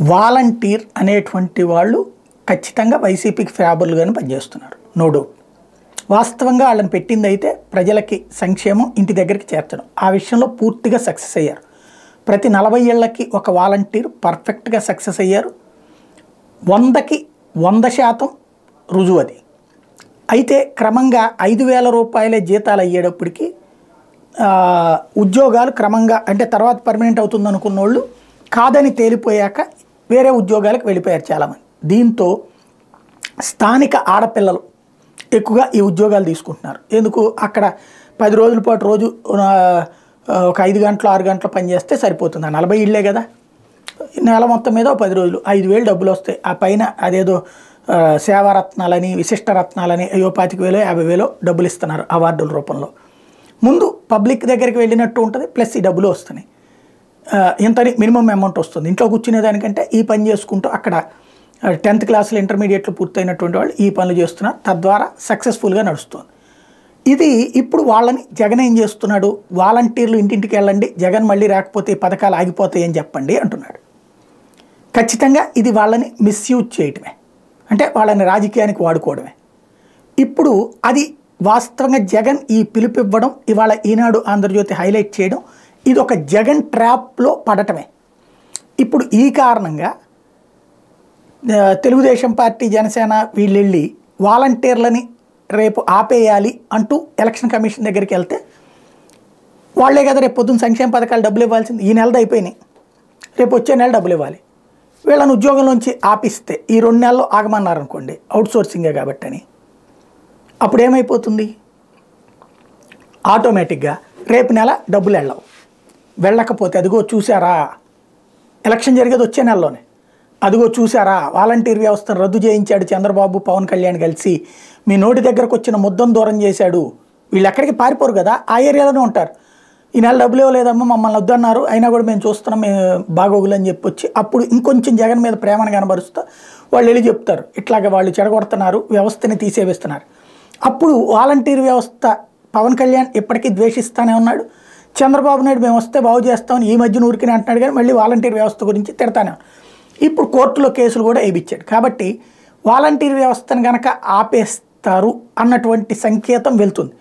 Volunteer అనేటువంటి వాళ్ళు ఖచ్చితంగా వైసీపీకి ఫేవరబుల్గానే పనిచేస్తున్నారు, నో డౌట్. వాస్తవంగా వాళ్ళని పెట్టింది అయితే ప్రజలకి సంక్షేమం ఇంటి దగ్గరికి చేర్చడం, ఆ విషయంలో పూర్తిగా సక్సెస్ అయ్యారు. ప్రతి 40 ఏళ్లకి ఒక వాలంటీర్ పర్ఫెక్ట్గా సక్సెస్ అయ్యారు. 100కి 100% రుజువు అది. అయితే క్రమంగా 5,000 రూపాయలే జీతాలు అయ్యేటప్పటికి ఉద్యోగాలు క్రమంగా అంటే తర్వాత పర్మనెంట్ అవుతుంది అనుకున్న వాళ్ళు కాదని తేలిపోయాక వేరే ఉద్యోగాలకు వెళ్ళిపోయారు చాలామంది. దీంతో స్థానిక ఆడపిల్లలు ఎక్కువగా ఈ ఉద్యోగాలు తీసుకుంటున్నారు. ఎందుకు, అక్కడ 10 రోజుల పాటు రోజు ఒక 5 గంటలు 6 గంటలు పనిచేస్తే సరిపోతుంది. 40 ఇళ్ళే కదా, నెల మొత్తం మీద 10 రోజులు 5,000 డబ్బులు వస్తాయి. ఆ పైన అదేదో సేవారత్నాలని విశిష్ట రత్నాలని 25,000 50,000 డబ్బులు ఇస్తున్నారు అవార్డుల రూపంలో. ముందు పబ్లిక్ దగ్గరికి వెళ్ళినట్టు ఉంటుంది, ప్లస్ ఈ డబ్బులు వస్తున్నాయి. ఇంతని మినిమం అమౌంట్ వస్తుంది. ఇంట్లో కూర్చునే దానికంటే ఈ పని చేసుకుంటూ అక్కడ 10th క్లాసులు ఇంటర్మీడియట్లో పూర్తయినటువంటి వాళ్ళు ఈ పనులు చేస్తున్నారు. తద్వారా సక్సెస్ఫుల్గా నడుస్తుంది ఇది. ఇప్పుడు వాళ్ళని జగన్ ఏం చేస్తున్నాడు, వాలంటీర్లు ఇంటింటికి వెళ్ళండి, జగన్ మళ్ళీ రాకపోతే పథకాలు ఆగిపోతాయి అని చెప్పండి అంటున్నాడు. ఖచ్చితంగా ఇది వాళ్ళని మిస్యూజ్ చేయటమే, అంటే వాళ్ళని రాజకీయానికి వాడుకోవడమే. ఇప్పుడు అది వాస్తవంగా జగన్ ఈ పిలుపు ఇవ్వడం, ఇవాళ ఈనాడు ఆంధ్రజ్యోతి హైలైట్ చేయడం, ఇది ఒక జగన్ ట్రాప్లో పడటమే. ఇప్పుడు ఈ కారణంగా తెలుగుదేశం పార్టీ జనసేన వీళ్ళు వెళ్ళి వాలంటీర్లని రేపు ఆపేయాలి అంటూ ఎలక్షన్ కమిషన్ దగ్గరికి వెళ్తే వాళ్ళే కదా రేపు పొద్దున్న సంక్షేమ పథకాలు డబ్బులు ఇవ్వాల్సింది. ఈ నెలది అయిపోయినాయి, రేపు వచ్చే నెల డబ్బులు ఇవ్వాలి. వీళ్ళని ఉద్యోగంలోంచి ఆపిస్తే ఈ 2 నెలలు ఆగమన్నారనుకోండి, అవుట్సోర్సింగే కాబట్టి అని, అప్పుడు ఏమైపోతుంది, ఆటోమేటిక్గా రేపు నెల డబ్బులు వెళ్ళకపోతే అదిగో చూసారా, ఎలక్షన్ జరిగేది వచ్చే నెలలోనే, అదిగో చూసారా వాలంటీర్ వ్యవస్థను రద్దు చేయించాడు చంద్రబాబు పవన్ కళ్యాణ్ కలిసి, మీ నోటి దగ్గరకు వచ్చిన ముద్దను దూరం చేశాడు. వీళ్ళు ఎక్కడికి పారిపోరు కదా, ఆ ఏరియాలోనే ఉంటారు. ఈ నెల డబ్బులు ఇవ్వలేదమ్మా, మమ్మల్ని వద్దన్నారు, అయినా కూడా మేము చూస్తున్నాం, మేము బాగోగులు అని చెప్పొచ్చి అప్పుడు ఇంకొంచెం జగన్ మీద ప్రేమను కనబరుస్తూ వాళ్ళు వెళ్ళి చెప్తారు, ఇట్లాగ వాళ్ళు చెడగొడుతున్నారు, వ్యవస్థని తీసేవేస్తున్నారు. అప్పుడు వాలంటీర్ వ్యవస్థ పవన్ కళ్యాణ్ ఎప్పటికీ ద్వేషిస్తానే ఉన్నాడు. చంద్రబాబు నాయుడు మేము వస్తే బాగు చేస్తామని ఈ మధ్యన ఊరికినే అంటున్నాడు, కానీ మళ్ళీ వాలంటీర్ వ్యవస్థ గురించి తిడతానే. ఇప్పుడు కోర్టులో కేసులు కూడా వేయించాడు. కాబట్టి వాలంటీర్ వ్యవస్థను కనుక ఆపేస్తారు అన్నటువంటి సంకేతం వెళ్తుంది.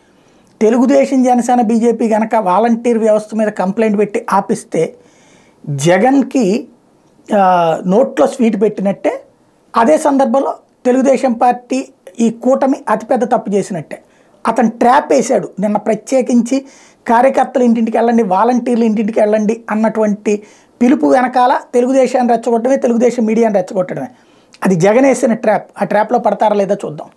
తెలుగుదేశం జనసేన బీజేపీ కనుక వాలంటీర్ వ్యవస్థ మీద కంప్లైంట్ పెట్టి ఆపిస్తే జగన్కి నోట్లో స్వీట్ పెట్టినట్టే. అదే సందర్భంలో తెలుగుదేశం పార్టీ ఈ కూటమి అతిపెద్ద తప్పు చేసినట్టే. అతను ట్రాప్ వేశాడు. నిన్న ప్రత్యేకించి కార్యకర్తలు ఇంటింటికి వెళ్ళండి, వాలంటీర్లు ఇంటింటికి వెళ్ళండి అన్నటువంటి పిలుపు వెనకాల తెలుగుదేశాన్ని రెచ్చగొట్టడమే, తెలుగుదేశం మీడియాని రెచ్చగొట్టడమే. అది జగన్ వేసిన ట్రాప్. ఆ ట్రాప్లో పడతారా లేదా చూద్దాం.